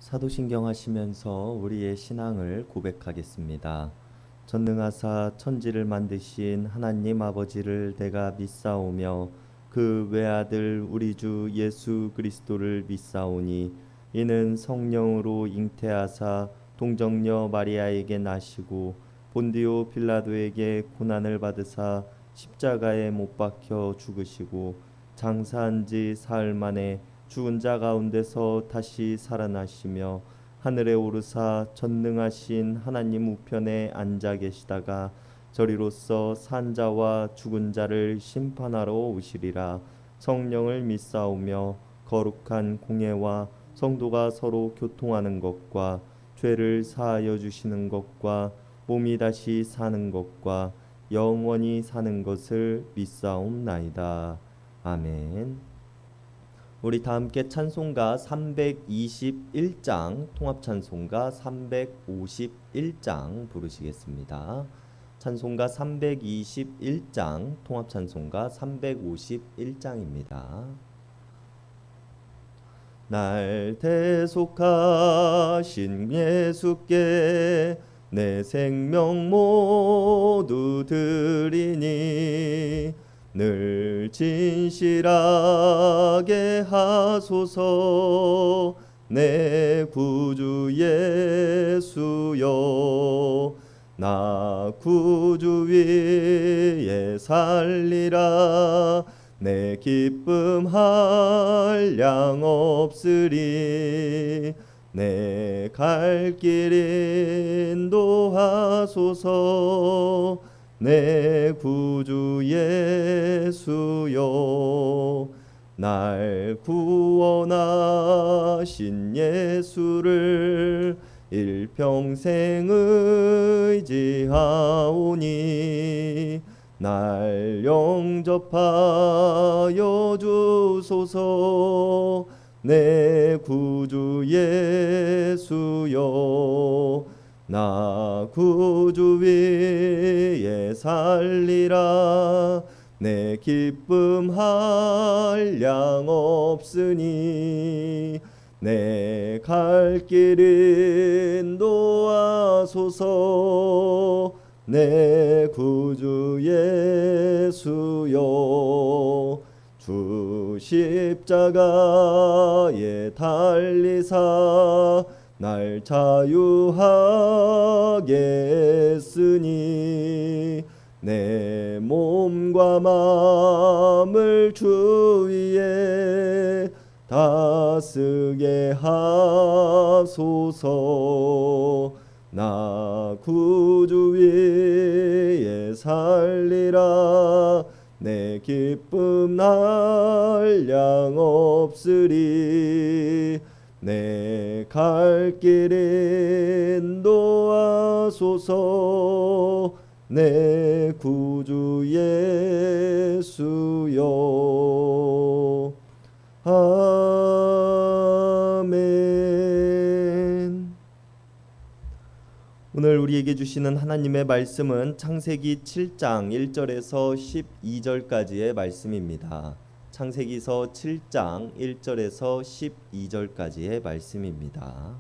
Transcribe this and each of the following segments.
사도신경 하시면서 우리의 신앙을 고백하겠습니다. 전능하사 천지를 만드신 하나님 아버지를 내가 믿사오며 그 외아들 우리 주 예수 그리스도를 믿사오니 이는 성령으로 잉태하사 동정녀 마리아에게 나시고 본디오 빌라도에게 고난을 받으사 십자가에 못 박혀 죽으시고 장사한 지 사흘 만에 죽은 자 가운데서 다시 살아나시며 하늘에 오르사 전능하신 하나님 우편에 앉아 계시다가 저리로서 산 자와 죽은 자를 심판하러 오시리라. 성령을 믿사오며 거룩한 공예와 성도가 서로 교통하는 것과 죄를 사하여 주시는 것과 몸이 다시 사는 것과 영원히 사는 것을 믿사옵나이다. 아멘. 우리 다 함께 찬송가 321장, 통합찬송가 351장 부르시겠습니다. 찬송가 321장, 통합찬송가 351장입니다. 날 대속하신 예수께 내 생명 모두 드리니 늘 진실하게 하소서. 내 구주 예수여, 나 구주 위에 살리라. 내 기쁨 한량 없으리. 내 갈 길 인도하소서. 내 구주 예수여, 날 구원하신 예수를 일평생 의지하오니 날 영접하여 주소서. 내 구주 예수여, 나 구주 위에 살리라. 내 기쁨 한량 없으니 내 갈 길 인도하소서. 내 구주 예수여, 주 십자가에 달리사 날 자유하게 했으니 내 몸과 마음을 주 위에 다쓰게 하소서. 나 구주 위에 살리라. 내 기쁨 한량 없으리. 내 갈 길 인도하소서. 내 구주 예수여. 아멘. 오늘 우리에게 주시는 하나님의 말씀은 창세기 7장 1절에서 12절까지의 말씀입니다. 창세기서 7장 1절에서 12절까지의 말씀입니다.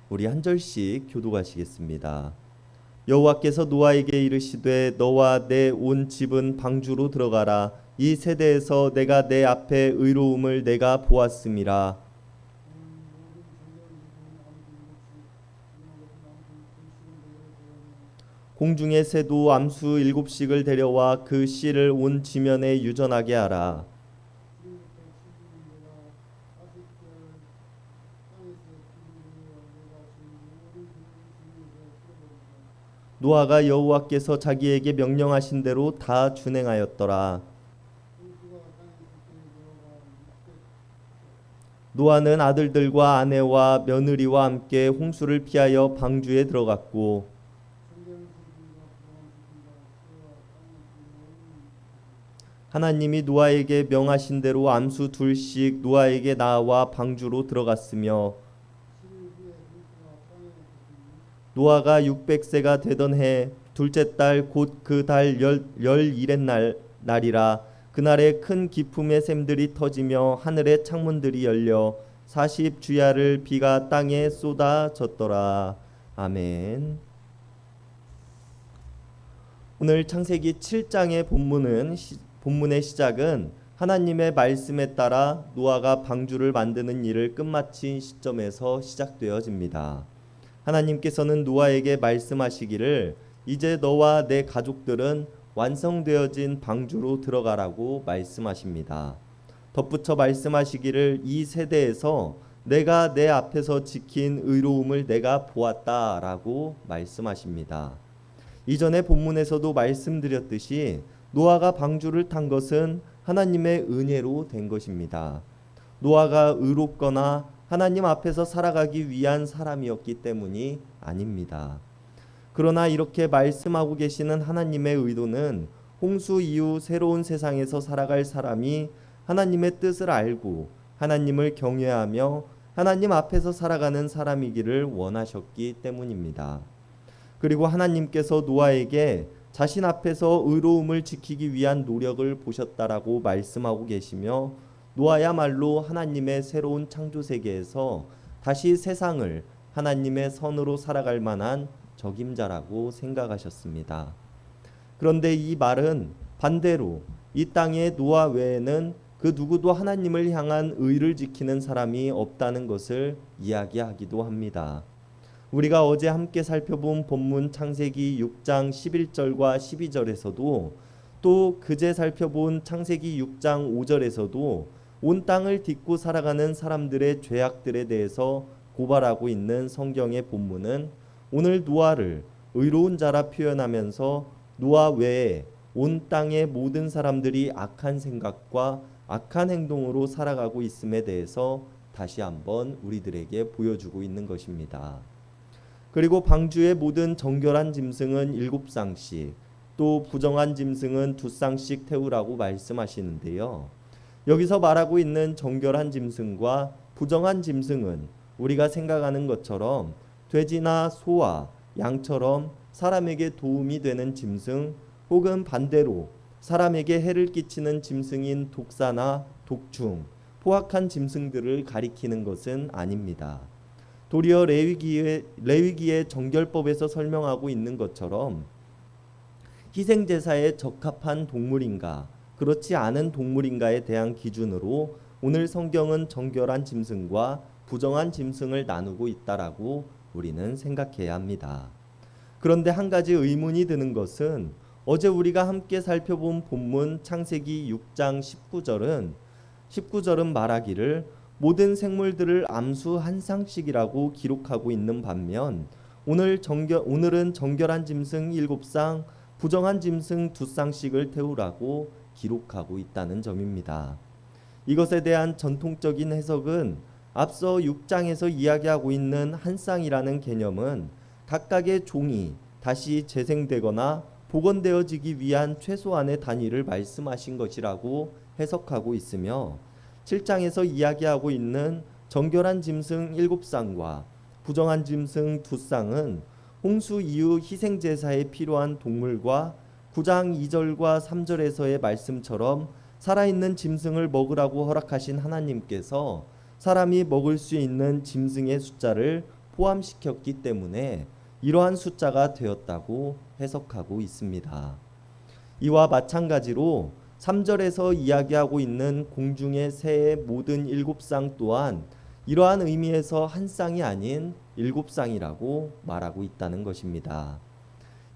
우리 한 절씩 교독하시겠습니다. 여호와께서 노아에게 이르시되 너와 내 온 집은 방주로 들어가라. 이 세대에서 내가 내 앞에 의로움을 내가 보았음이라. 공중의 새도 암수 7씩을 데려와 그 씨를 온 지면에 유전하게 하라. 노아가 여호와께서 자기에게 명령하신 대로 다 준행하였더라. 노아는 아들들과 아내와 며느리와 함께 홍수를 피하여 방주에 들어갔고 하나님이 노아에게 명하신 대로 암수 2씩 노아에게 나와 방주로 들어갔으며 노아가 600세가 되던 해 둘째 달 곧 그 달 11의 날이라. 그날에 큰 기품의 샘들이 터지며 하늘의 창문들이 열려 40주야를 비가 땅에 쏟아졌더라. 아멘. 오늘 창세기 7장의 본문의 시작은 하나님의 말씀에 따라 노아가 방주를 만드는 일을 끝마친 시점에서 시작되어집니다. 하나님께서는 노아에게 말씀하시기를 이제 너와 내 가족들은 완성되어진 방주로 들어가라고 말씀하십니다. 덧붙여 말씀하시기를 이 세대에서 내가 내 앞에서 지킨 의로움을 내가 보았다라고 말씀하십니다. 이전의 본문에서도 말씀드렸듯이 노아가 방주를 탄 것은 하나님의 은혜로 된 것입니다. 노아가 의롭거나 하나님 앞에서 살아가기 위한 사람이었기 때문이 아닙니다. 그러나 이렇게 말씀하고 계시는 하나님의 의도는 홍수 이후 새로운 세상에서 살아갈 사람이 하나님의 뜻을 알고 하나님을 경외하며 하나님 앞에서 살아가는 사람이기를 원하셨기 때문입니다. 그리고 하나님께서 노아에게 자신 앞에서 의로움을 지키기 위한 노력을 보셨다라고 말씀하고 계시며 노아야말로 하나님의 새로운 창조 세계에서 다시 세상을 하나님의 선으로 살아갈 만한 적임자라고 생각하셨습니다. 그런데 이 말은 반대로 이 땅에 노아 외에는 그 누구도 하나님을 향한 의를 지키는 사람이 없다는 것을 이야기하기도 합니다. 우리가 어제 함께 살펴본 본문 창세기 6장 11절과 12절에서도 또 그제 살펴본 창세기 6장 5절에서도 온 땅을 딛고 살아가는 사람들의 죄악들에 대해서 고발하고 있는 성경의 본문은 오늘 노아를 의로운 자라 표현하면서 노아 외에 온 땅의 모든 사람들이 악한 생각과 악한 행동으로 살아가고 있음에 대해서 다시 한번 우리들에게 보여주고 있는 것입니다. 그리고 방주의 모든 정결한 짐승은 7쌍씩 또 부정한 짐승은 2쌍씩 태우라고 말씀하시는데요. 여기서 말하고 있는 정결한 짐승과 부정한 짐승은 우리가 생각하는 것처럼 돼지나 소와 양처럼 사람에게 도움이 되는 짐승 혹은 반대로 사람에게 해를 끼치는 짐승인 독사나 독충, 포악한 짐승들을 가리키는 것은 아닙니다. 도리어 레위기의 정결법에서 설명하고 있는 것처럼 희생제사에 적합한 동물인가 그렇지 않은 동물인가에 대한 기준으로 오늘 성경은 정결한 짐승과 부정한 짐승을 나누고 있다라고 우리는 생각해야 합니다. 그런데 한 가지 의문이 드는 것은 어제 우리가 함께 살펴본 본문 창세기 6장 19절은 말하기를 모든 생물들을 암수 한 쌍씩이라고 기록하고 있는 반면 오늘은 정결한 짐승 7쌍, 부정한 짐승 2쌍씩을 태우라고 기록하고 있다는 점입니다. 이것에 대한 전통적인 해석은 앞서 6장에서 이야기하고 있는 한 쌍이라는 개념은 각각의 종이 다시 재생되거나 복원되어지기 위한 최소한의 단위를 말씀하신 것이라고 해석하고 있으며 7장에서 이야기하고 있는 정결한 짐승 7쌍과 부정한 짐승 2쌍은 홍수 이후 희생제사에 필요한 동물과 9장 2절과 3절에서의 말씀처럼 살아있는 짐승을 먹으라고 허락하신 하나님께서 사람이 먹을 수 있는 짐승의 숫자를 포함시켰기 때문에 이러한 숫자가 되었다고 해석하고 있습니다. 이와 마찬가지로 3절에서 이야기하고 있는 공중의 새의 모든 7쌍 또한 이러한 의미에서 한 쌍이 아닌 7쌍이라고 말하고 있다는 것입니다.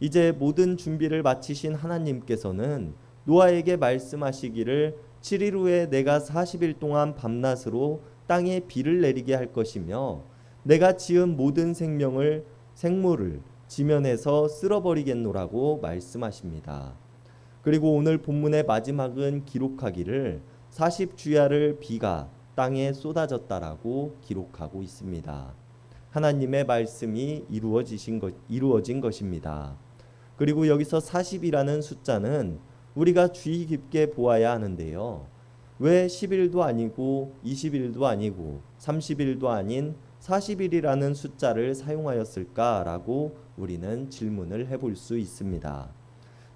이제 모든 준비를 마치신 하나님께서는 노아에게 말씀하시기를 7일 후에 내가 40일 동안 밤낮으로 땅에 비를 내리게 할 것이며 내가 지은 모든 생물을 지면에서 쓸어버리겠노라고 말씀하십니다. 그리고 오늘 본문의 마지막은 기록하기를 40주야를 비가 땅에 쏟아졌다라고 기록하고 있습니다. 하나님의 말씀이 이루어진 것입니다. 그리고 여기서 40이라는 숫자는 우리가 주의 깊게 보아야 하는데요. 왜 10일도 아니고 20일도 아니고 30일도 아닌 40일이라는 숫자를 사용하였을까라고 우리는 질문을 해볼 수 있습니다.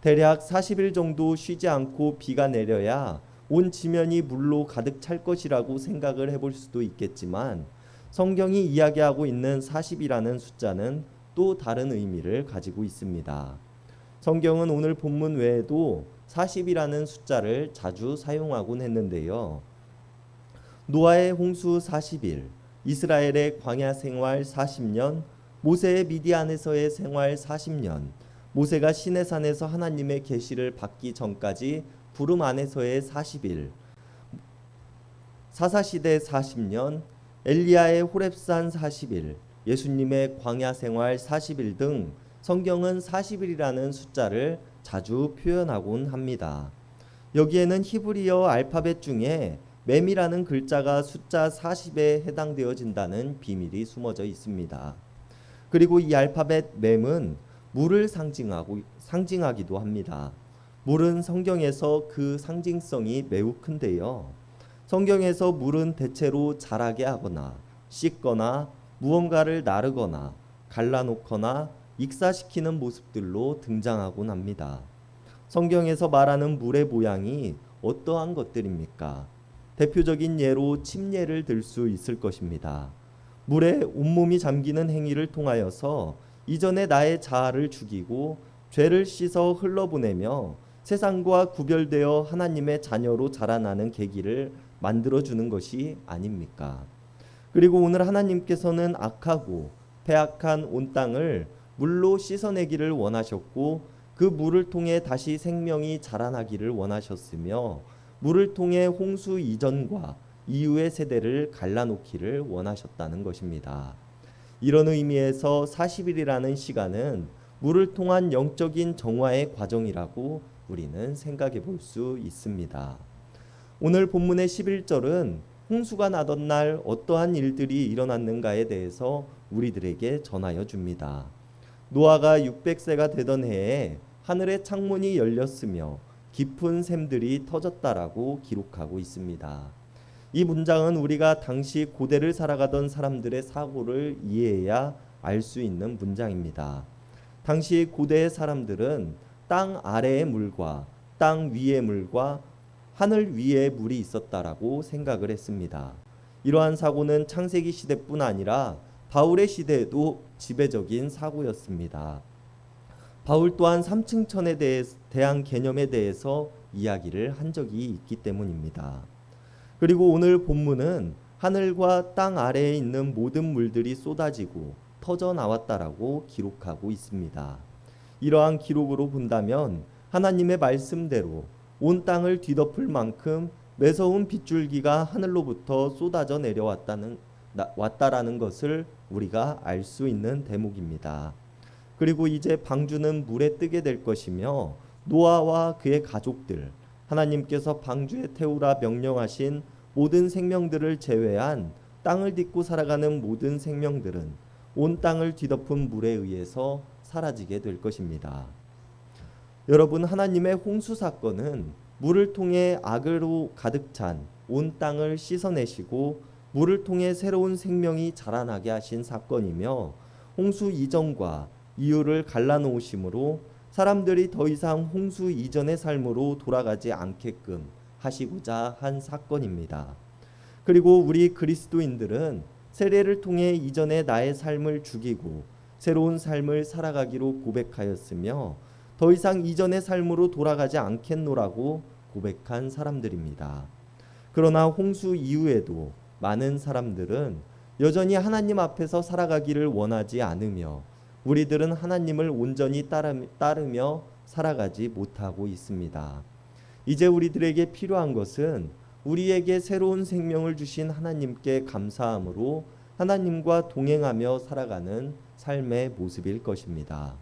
대략 40일 정도 쉬지 않고 비가 내려야 온 지면이 물로 가득 찰 것이라고 생각을 해볼 수도 있겠지만, 성경이 이야기하고 있는 40이라는 숫자는 또 다른 의미를 가지고 있습니다. 성경은 오늘 본문 외에도 40이라는 숫자를 자주 사용하곤 했는데요. 노아의 홍수 40일, 이스라엘의 광야 생활 40년, 모세의 미디안에서의 생활 40년, 모세가 시내산에서 하나님의 계시를 받기 전까지 부름 안에서의 40일, 사사시대 40년, 엘리야의 호렙산 40일, 예수님의 광야 생활 40일 등 성경은 40일이라는 숫자를 자주 표현하곤 합니다. 여기에는 히브리어 알파벳 중에 맴이라는 글자가 숫자 40에 해당되어진다는 비밀이 숨어져 있습니다. 그리고 이 알파벳 맴은 물을 상징하기도 합니다. 물은 성경에서 그 상징성이 매우 큰데요. 성경에서 물은 대체로 자라게 하거나 씻거나 무언가를 나르거나 갈라놓거나 익사시키는 모습들로 등장하곤 합니다. 성경에서 말하는 물의 모양이 어떠한 것들입니까? 대표적인 예로 침례를 들 수 있을 것입니다. 물에 온몸이 잠기는 행위를 통하여서 이전에 나의 자아를 죽이고 죄를 씻어 흘러보내며 세상과 구별되어 하나님의 자녀로 자라나는 계기를 만들어주는 것이 아닙니까? 그리고 오늘 하나님께서는 악하고 패악한 온 땅을 물로 씻어내기를 원하셨고, 그 물을 통해 다시 생명이 자라나기를 원하셨으며, 물을 통해 홍수 이전과 이후의 세대를 갈라놓기를 원하셨다는 것입니다. 이런 의미에서 40일이라는 시간은 물을 통한 영적인 정화의 과정이라고 우리는 생각해 볼 수 있습니다. 오늘 본문의 11절은 홍수가 나던 날 어떠한 일들이 일어났는가에 대해서 우리들에게 전하여 줍니다. 노아가 600세가 되던 해에 하늘의 창문이 열렸으며 깊은 샘들이 터졌다라고 기록하고 있습니다. 이 문장은 우리가 당시 고대를 살아가던 사람들의 사고를 이해해야 알 수 있는 문장입니다. 당시 고대의 사람들은 땅 아래의 물과 땅 위의 물과 하늘 위에 물이 있었다라고 생각을 했습니다. 이러한 사고는 창세기 시대뿐 아니라 바울의 시대에도 지배적인 사고였습니다. 바울 또한 3층천에 대한 개념에 대해서 이야기를 한 적이 있기 때문입니다. 그리고 오늘 본문은 하늘과 땅 아래에 있는 모든 물들이 쏟아지고 터져 나왔다라고 기록하고 있습니다. 이러한 기록으로 본다면 하나님의 말씀대로 온 땅을 뒤덮을 만큼 매서운 빗줄기가 하늘로부터 쏟아져 왔다라는 것을 우리가 알 수 있는 대목입니다. 그리고 이제 방주는 물에 뜨게 될 것이며, 노아와 그의 가족들, 하나님께서 방주에 태우라 명령하신 모든 생명들을 제외한 땅을 딛고 살아가는 모든 생명들은 온 땅을 뒤덮은 물에 의해서 사라지게 될 것입니다. 여러분, 하나님의 홍수 사건은 물을 통해 악으로 가득 찬 온 땅을 씻어내시고 물을 통해 새로운 생명이 자라나게 하신 사건이며, 홍수 이전과 이후를 갈라놓으심으로 사람들이 더 이상 홍수 이전의 삶으로 돌아가지 않게끔 하시고자 한 사건입니다. 그리고 우리 그리스도인들은 세례를 통해 이전의 나의 삶을 죽이고 새로운 삶을 살아가기로 고백하였으며, 더 이상 이전의 삶으로 돌아가지 않겠노라고 고백한 사람들입니다. 그러나 홍수 이후에도 많은 사람들은 여전히 하나님 앞에서 살아가기를 원하지 않으며, 우리들은 하나님을 온전히 따르며 살아가지 못하고 있습니다. 이제 우리들에게 필요한 것은 우리에게 새로운 생명을 주신 하나님께 감사함으로 하나님과 동행하며 살아가는 삶의 모습일 것입니다.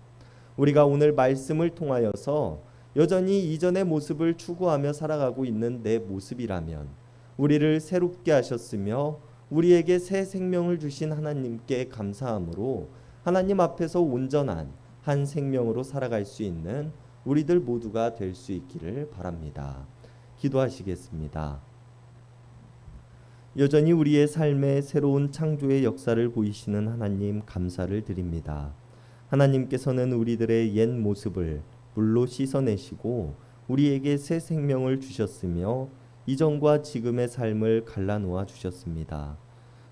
우리가 오늘 말씀을 통하여서 여전히 이전의 모습을 추구하며 살아가고 있는 내 모습이라면, 우리를 새롭게 하셨으며 우리에게 새 생명을 주신 하나님께 감사함으로 하나님 앞에서 온전한 한 생명으로 살아갈 수 있는 우리들 모두가 될 수 있기를 바랍니다. 기도하시겠습니다. 여전히 우리의 삶에 새로운 창조의 역사를 보이시는 하나님, 감사를 드립니다. 하나님께서는 우리들의 옛 모습을 물로 씻어내시고 우리에게 새 생명을 주셨으며 이전과 지금의 삶을 갈라놓아 주셨습니다.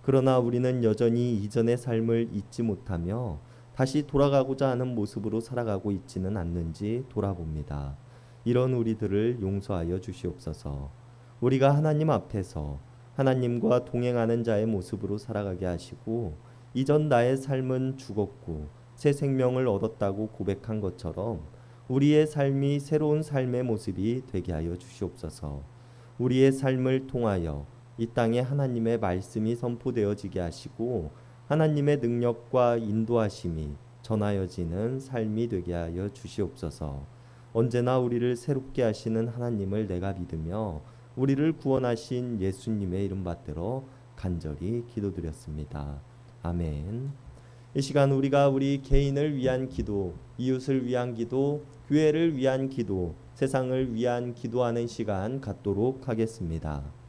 그러나 우리는 여전히 이전의 삶을 잊지 못하며 다시 돌아가고자 하는 모습으로 살아가고 있지는 않는지 돌아봅니다. 이런 우리들을 용서하여 주시옵소서. 우리가 하나님 앞에서 하나님과 동행하는 자의 모습으로 살아가게 하시고 이전 나의 삶은 죽었고 새 생명을 얻었다고 고백한 것처럼 우리의 삶이 새로운 삶의 모습이 되게 하여 주시옵소서. 우리의 삶을 통하여 이 땅에 하나님의 말씀이 선포되어지게 하시고 하나님의 능력과 인도하심이 전하여지는 삶이 되게 하여 주시옵소서. 언제나 우리를 새롭게 하시는 하나님을 내가 믿으며 우리를 구원하신 예수님의 이름 받들어 간절히 기도드렸습니다. 아멘. 이 시간 우리가 우리 개인을 위한 기도, 이웃을 위한 기도, 교회를 위한 기도, 세상을 위한 기도하는 시간 갖도록 하겠습니다.